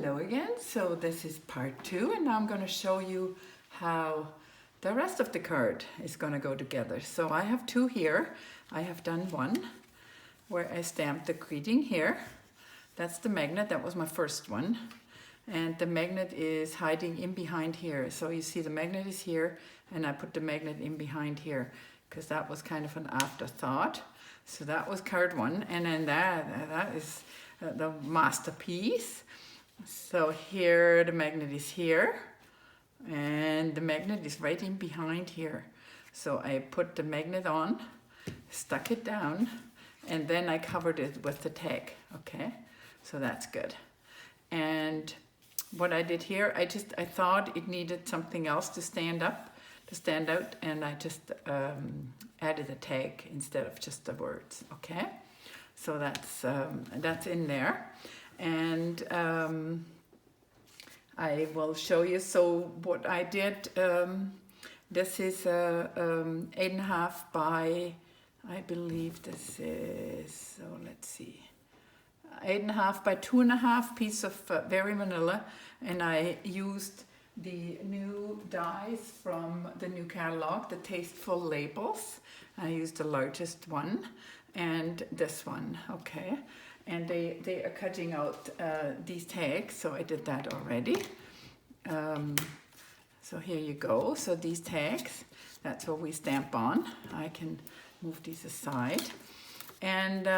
Hello again. So this is part 2, and now I'm going to show you how the rest of the card is going to go together. So I have 2 here. I have done one where I stamped the greeting here. That's the magnet. That was my first one. And the magnet is hiding in behind here. So you see the magnet is here, and I put the magnet in behind here because that was kind of an afterthought. So that was card 1, and then that is the masterpiece. So here the magnet is here, and the magnet is right in behind here. So I put the magnet on, stuck it down, and then I covered it with the tag. Okay, so that's good. And what I did here, I thought it needed something else to stand out, and I just added a tag instead of just the words. Okay, so that's in there. And I will show you. So what I did, this is 8.5 by, I believe this is, so let's see, 8.5 by 2.5 piece of Very Vanilla, and I used the new dies from the new catalog, the Tasteful Labels. I used the largest one and this one, okay. And they are cutting out these tags, so I did that already. So here you go. So these tags, that's what we stamp on. I can move these aside. And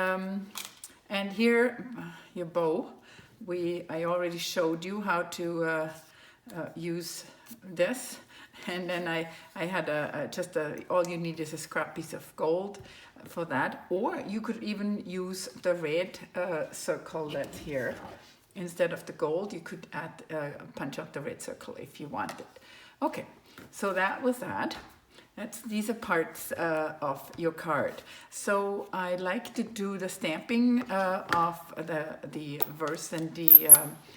here, your bow. I already showed you how to use this. And then I had all you need is a scrap piece of gold for that, or you could even use the red circle that's here. Instead of the gold, you could add punch out the red circle if you wanted. Okay, so that was that. These are parts of your card. So I like to do the stamping of the verse and the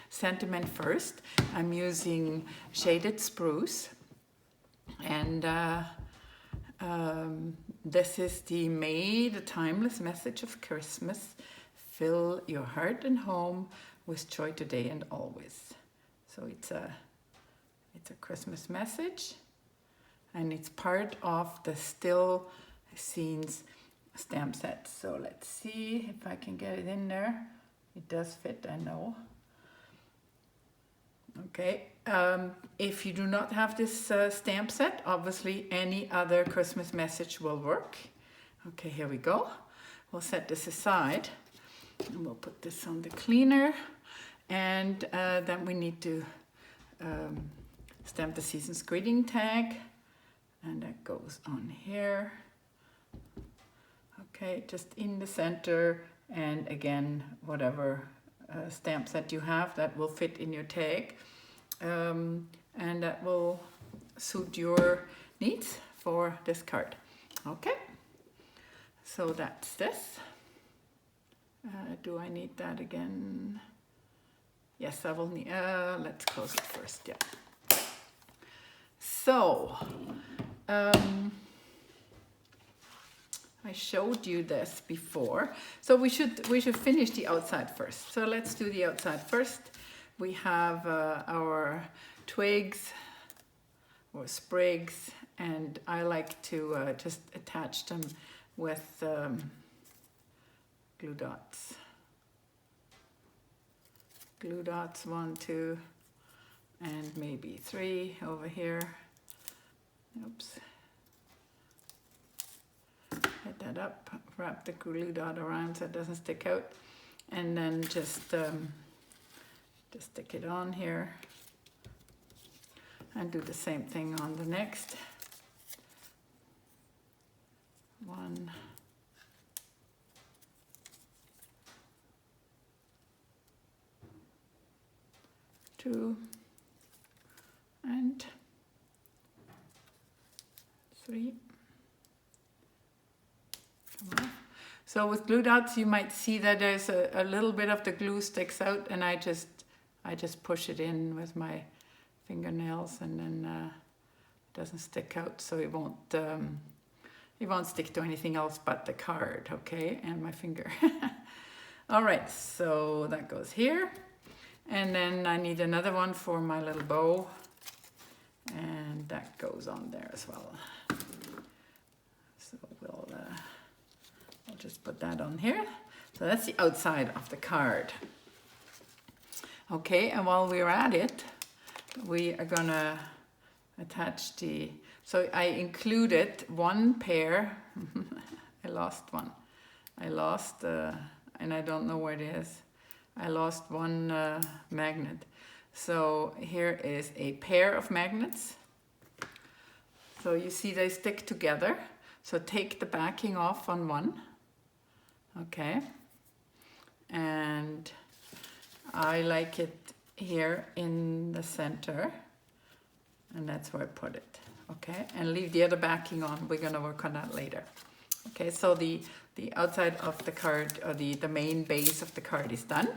sentiment first. I'm using shaded spruce, and this is the timeless message of Christmas. Fill your heart and home with joy today and always. So it's a Christmas message, and it's part of the Still Scenes stamp set. So let's see if I can get it in there. It does fit, I know. Okay, if you do not have this stamp set, obviously any other Christmas message will work. Okay, here we go. We'll set this aside, and we'll put this on the cleaner, and then we need to stamp the season's greeting tag, and that goes on here. Okay, just in the center, and again, whatever stamp set you have, that will fit in your tag, and that will suit your needs for this card. Okay, so that's this. Do I need that again? Yes, I will need, let's close it first, yeah. So, I showed you this before, so we should finish the outside first. So let's do the outside first. We have our twigs or sprigs, and I like to just attach them with glue dots. Glue dots, 1, 2, and maybe 3 over here. Oops. Hit that up, wrap the glue dot around so it doesn't stick out, and then just stick it on here, and do the same thing on the next one. Two and 3. Come on. So with glue dots, you might see that there's a little bit of the glue sticks out, and I just push it in with my fingernails, and then it doesn't stick out, so it won't stick to anything else but the card, okay, and my finger. All right, so that goes here. And then I need another one for my little bow, and that goes on there as well. So I'll just put that on here. So that's the outside of the card. Okay, and while we're at it, we are gonna attach the, so I included one pair, I lost one. I lost, and I don't know where it is. I lost one magnet. So here is a pair of magnets. So you see they stick together. So take the backing off on one. Okay. And I like it here in the center. And that's where I put it. Okay. And leave the other backing on. We're going to work on that later. Okay. So the outside of the card, or the main base of the card is done.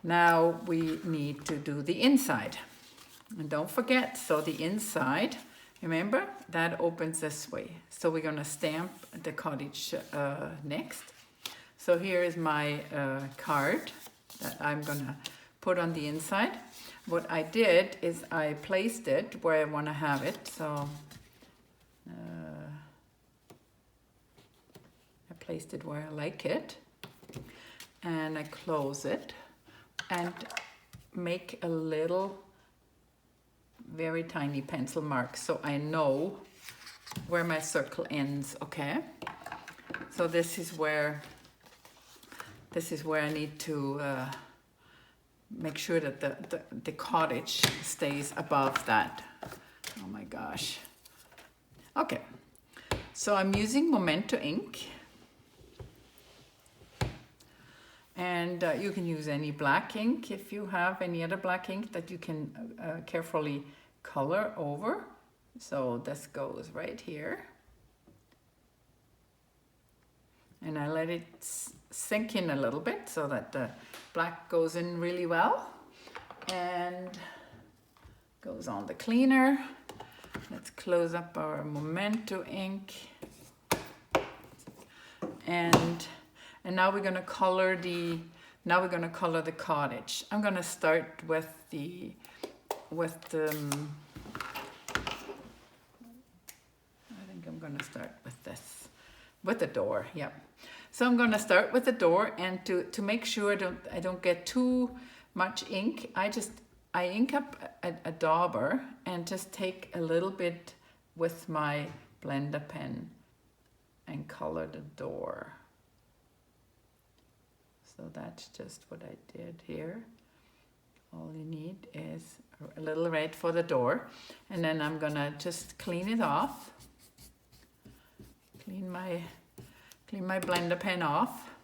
Now we need to do the inside. And don't forget, so the inside, remember, that opens this way. So we're going to stamp the cottage next. So here is my card that I'm going to put on the inside. What I did is I placed it where I want to have it. So I placed it where I like it. And I close it. And make a little, very tiny pencil mark so I know where my circle ends, okay? So this is where I need to make sure that the cottage stays above that. Oh my gosh. Okay, so I'm using Memento ink. And you can use any black ink if you have any other black ink that you can carefully color over. So this goes right here. And I let it sink in a little bit so that the black goes in really well. And goes on the cleaner. Let's close up our Memento ink. And now we're going to color the cottage. I'm going to start with I think I'm going to start with this, with the door. Yeah. So I'm going to start with the door, and to make sure I don't get too much ink, I ink up a dauber and just take a little bit with my blender pen and color the door. So that's just what I did here. All you need is a little red for the door. And then I'm gonna just clean it off. Clean my blender pen off.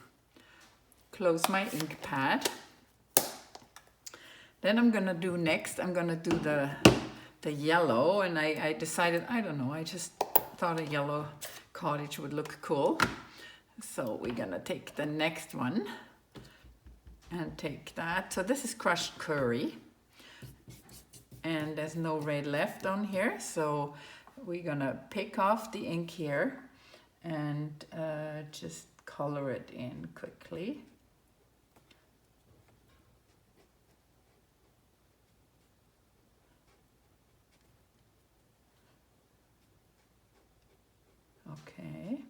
Close my ink pad. Then I'm gonna do the yellow, and I decided, I don't know, I just thought a yellow cottage would look cool. So we're gonna take the next one. And take that. So this is crushed curry. And there's no red left on here. So we're gonna pick off the ink here and just color it in quickly. Okay.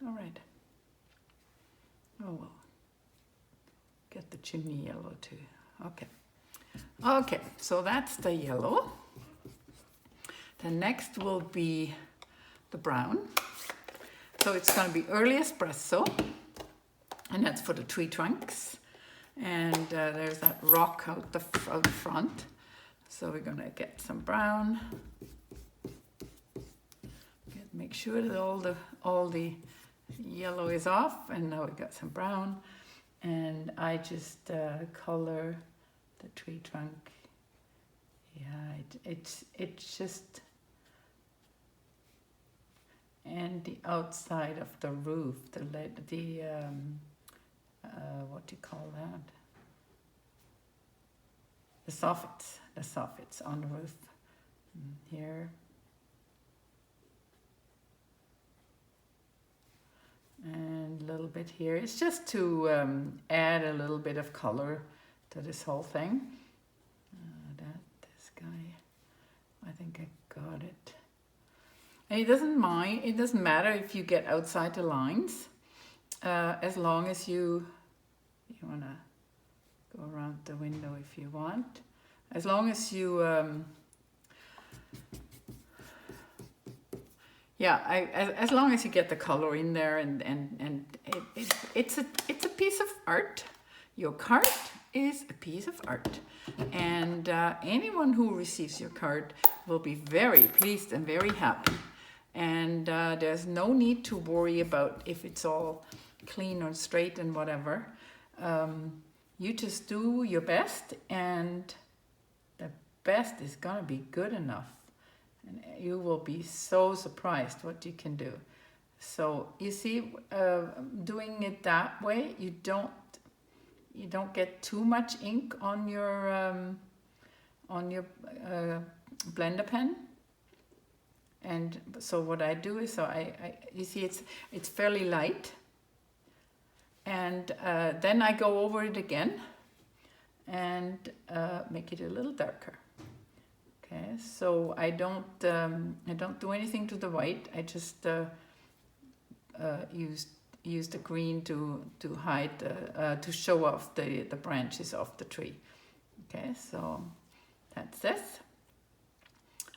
All right. Oh well. Get the chimney yellow too. Okay. Okay, so that's the yellow. The next will be the brown. So it's going to be early espresso, and that's for the tree trunks. And there's that rock out front. So we're going to get some brown. Make sure that all the yellow is off, and now we got some brown. And I just color the tree trunk Yeah, it's just, and the outside of the roof, what do you call that? The soffits on the roof. Here. And a little bit here. It's just to add a little bit of color to this whole thing. This guy, I think I got it. And he doesn't mind, it doesn't matter if you get outside the lines, as long as you wanna go around the window if you want. As long as you, as long as you get the color in there, and it's a piece of art. Your card is a piece of art, and anyone who receives your card will be very pleased and very happy. And there's no need to worry about if it's all clean or straight and whatever. You just do your best, and the best is gonna be good enough. And you will be so surprised what you can do. So you see, doing it that way, you don't get too much ink on your blender pen. And so what I do is, you see, it's fairly light, and then I go over it again and make it a little darker. Okay, so I don't do anything to the white. I just use the green to hide to show off the branches of the tree. Okay, so that's this.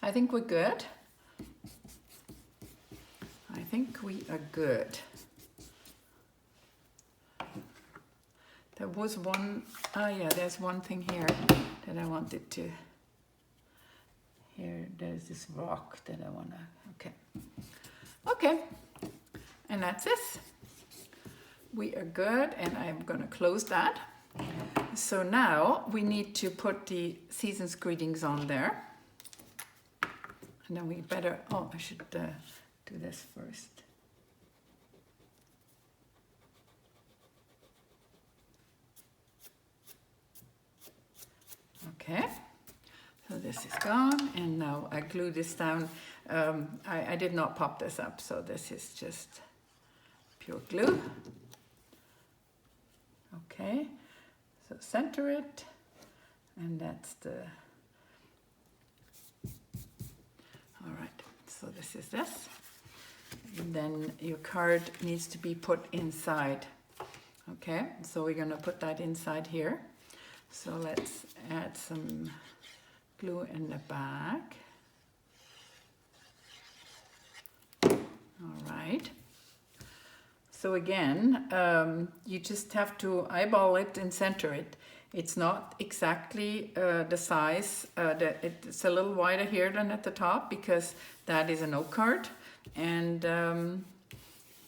I think we're good. I think we are good. There was one, there's one thing here that I wanted to. Here, there's this rock that I wanna, okay. And that's this. We are good, and I'm gonna close that. So now we need to put the season's greetings on there. And then we better, I should do this first. Okay, so this is gone, and now I glue this down. I did not pop this up, so this is just pure glue. Okay, so center it, and that's the, all right, so this is this. And then your card needs to be put inside. Okay, so we're gonna put that inside here. So let's add some glue in the back. All right. So again, you just have to eyeball it and center it. It's not exactly the size. It's a little wider here than at the top, because that is an oak card, and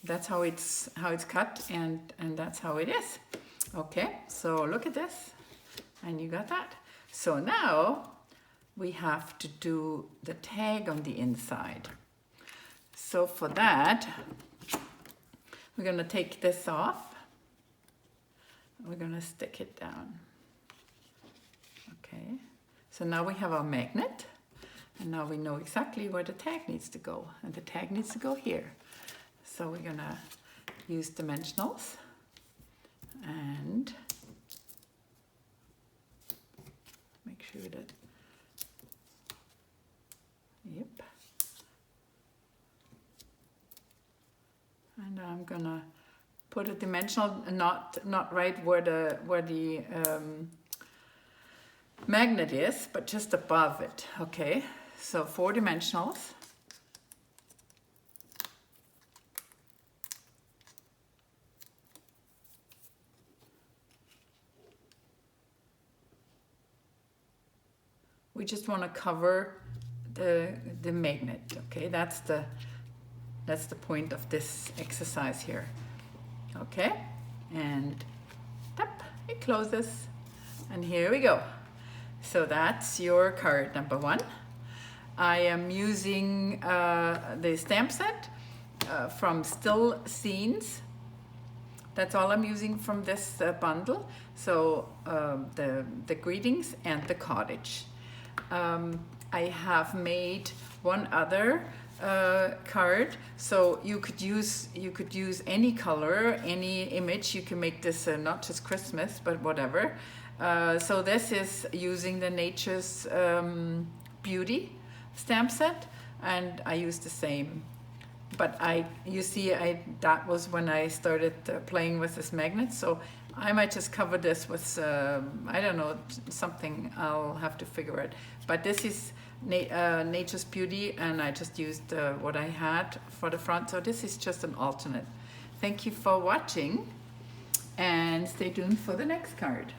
that's how it's cut, and that's how it is. Okay, so look at this, and you got that. So now we have to do the tag on the inside. So for that, we're going to take this off. We're going to stick it down. Okay, so now we have our magnet, and now we know exactly where the tag needs to go, and the tag needs to go here. So we're going to use dimensionals and make sure that, yep. And I'm gonna put a dimensional, not right where the magnet is, but just above it. Okay, so 4 dimensionals. We just want to cover the magnet. Okay, that's the point of this exercise here. Okay, and tap, it closes, and here we go. So that's your card number 1. I am using the stamp set from Still Scenes. That's all I'm using from this bundle. So the greetings and the cottage. I have made one other card, so you could use any color, any image. You can make this not just Christmas, but whatever. So this is using the Nature's Beauty stamp set, and I use the same. But you see, that was when I started playing with this magnet. So I might just cover this with, I don't know, something I'll have to figure out. But this is Nature's Beauty, and I just used what I had for the front. So this is just an alternate. Thank you for watching, and stay tuned for the next card.